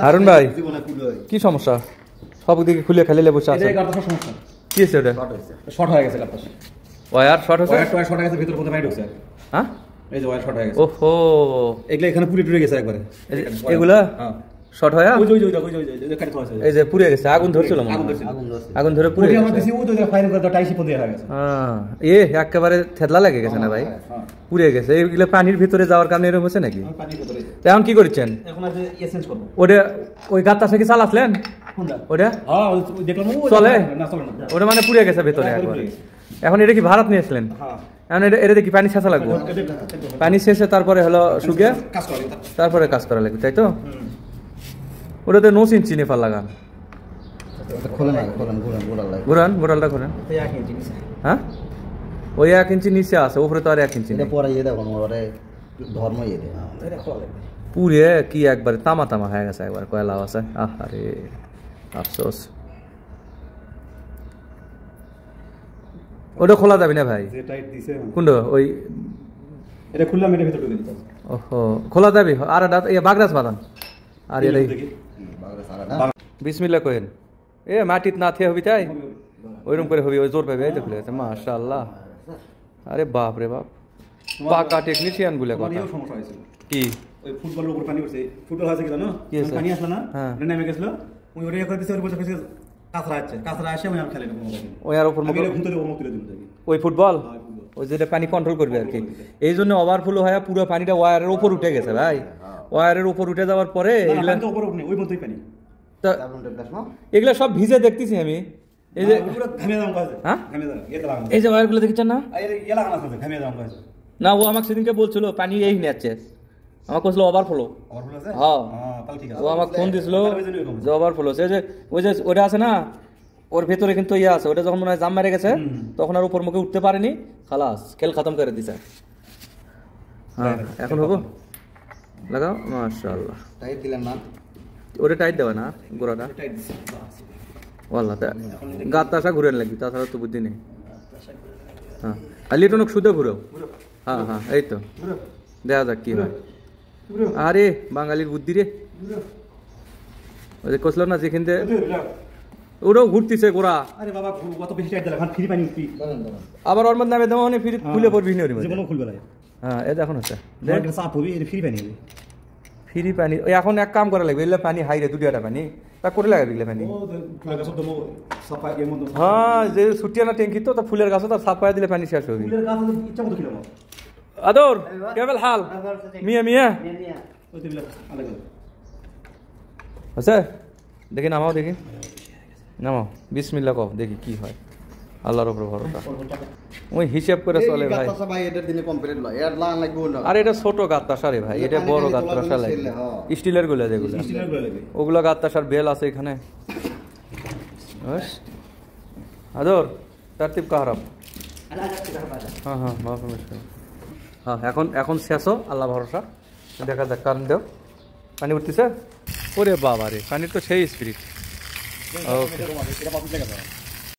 হারুন ভাই কি সমস্যা সব দিকে খুলে খালি বসে আছে সমস্যা কি আছে ওটা শর্ট হয়ে গেছে গাতটা ওয়্যার শর্ট হয়েছে ওয়্যার শর্ট হয়ে গেছে ভিতর কোথায় ঢুকছে হ্যাঁ এই যে ওয়্যার শর্ট হয়ে গেছে ওহো এগুলা এখানে পুরো টুরে গেছে একবারে এগুলা হ্যাঁ শর্ট হয়া ওই কাটি খাওয়া এই যে পুড়ে গেছে আগুন ধরছিল আগুন ধরে পুড়ে আমার দিছি ওই তো ফায়ার করে টাইসি পড়ে গেছে হ্যাঁ একেবারে থেতলা লেগে গেছে না ভাই পুড়ে গেছে এইগুলো পানির ভিতরে যাওয়ার কারণে এরকম হচ্ছে নাকি এখন কি করছেন এখন আছে এসেন্স করব ওটা ওই গাতটা থেকে চালাচ্ছেন ওটা হ্যাঁ দেখলাম চলে না চলে না ওটা মানে পুড়ে গেছে ভিতরে একবারে এখন এটা কি ভারত নিয়ে আসলেন হ্যাঁ এখন এটা দেখি পানি ছেঁচা লাগবে পানি ছেঁচে তারপরে হলো শুকিয়ে তারপরে কাজ করা লাগবে তাই তো ওটাতে নো চিন চিনে ফাল লাগান ঘুরান গোড়ালটা ঘুরান হ্যাঁ ওই 1 ইঞ্চি নিচে আছে উপরে তো আর 1 ইঞ্চি পুরে কি একবারে তামা তামা হয়ে গেছে একবার কয়লা আছে আরে আফসোস ওটা খোলা যাবে না ভাই কোনটা ওই এটা খুললাম এটা ভিতরে ঢুকে দিতে ওহো খোলা যাবে আর বাগরাজ বাদান আর এটাই বিসমিল্লাহ কহেন মাটিত না থে হবি তাই ওইরকম করে হবি ওই জোর পাবে এই তো খুলে গেছে মাশাআল্লাহ আরে বাপ রে বাপ পাকা টেকনিশিয়ান বলে কথা সমস্যা হয়েছিল কি ওই ফুটবলের উপর পানি উঠছে ফুটবল হয়েছে কি জানো পানি আসলো না নেমে গেছিল ওই ওরে করে দিছে ওর বলছে কাঁচরা আসে আমি আর খেলে না ওই আর উপর মুখে ঘুমতে দেব মুখ তুলে দিল ওই ফুটবল ওই যেটা পানি কন্ট্রোল করবে আর কি এই জন্য ওভারফ্লো হয়ে পুরো পানিটা ওয়্যারের উপর উঠে গেছে ভাই ওয়্যারের উপর উঠে যাওয়ার পরে এগুলা তো উপর উঠে ওই মতই পানি এগুলা সব ভিজে দেখতেছি আমি এই যে পুরো ঘামে দাম কাছে হ্যাঁ ঘামে দাম এটা লাগানো এই যে ওয়্যারগুলো দেখছেন না এই লাগানো আছে ঘামে দাম কাছে না ও আমাকে সেদিনকে বলছিল পানি এই নিচ্ছে আমাকে বলছিল ওভারফ্লো আছে হ্যাঁ তাহলে ঠিক আছে ও আমাকে ফোন দিছিল যে ওভারফ্লো সে যে ওই যে ওটা আছে না ওর ভেতরে কিন্তু ইয়ে আছে ওটা যখন মনে হয় জাম মেরে গেছে তখন আর উপর মুখে উঠতে পারেনি খালাস খেল খতম করে দিছে হ্যাঁ এখন হবো লাগাও মাশাআল্লাহ টাইট দিলেন না ওটা টাইট দেওয়া না গোড়াটা টাইট দিছি ওয়াল্লাহ গাত আসা ঘুরে লাগবে তাছাড়া তো বুদ্ধি নেই হ্যাঁ আর লিটনক শুধু ঘুরো হ্যাঁ হ্যাঁ এই তো দেখা যাক কি হয় আরে বাঙালির বুদ্ধি রে ওই যে কসলো না যেখান থেকে ওটাও ঘুরতেছে গোড়া আরে বাবা কত বেশি টাইট দিলা এখন ফ্রি পানি উঠবি আবার ওর মধ্যে নামে দেওয়া মানে ফ্রি খুলে পড়বি না জীবনও খুলবে না হ্যাঁ এই দেখুন হচ্ছে দেখেন চাপ হবে এটা ফ্রি পানি হবে ফ্রি পানি ওই এখন এক কাম করা লাগবে এলে পানি হাইরে 2 পানি তা করে লাগাবি পানি হ্যাঁ যে ছুটিয়ানা ট্যাঙ্কি তো ফুলের গাছ তার সাফায়া দিলে পানি শেষ হবে ফুলের গাছ ইচ্ছা মতো খেলাম আদর কেবল হাল মিয়া মিয়া ওই দিলা আলাদা আচ্ছা দেখি নামাও দেখি নামাও বিসমিল্লাহ কও দেখি কি হয় আল্লাহর উপর ভরসা ওই হিসাব করে চলে ভাই ভাই এটার দিনে কমপ্লিট লয় এর লান লাগবে না আর এটা ছোট গাত্তাসার রে ভাই এটা বড় গাত্তাসার লাগে স্টিলের গুলো যেগুলো স্টিলের গুলো লাগে ওগুলো গাত্তাসার বেল আছে এখানে বাস আদর তারতিব কাহরাব হ্যাঁ হ্যাঁ হ্যাঁ এখন শেষও আল্লাহ ভরসা দেখা যাক কারণ দেও পানি উঠতেছে ওরে বাবা রে পানির তো সেই স্পিরিট ওকে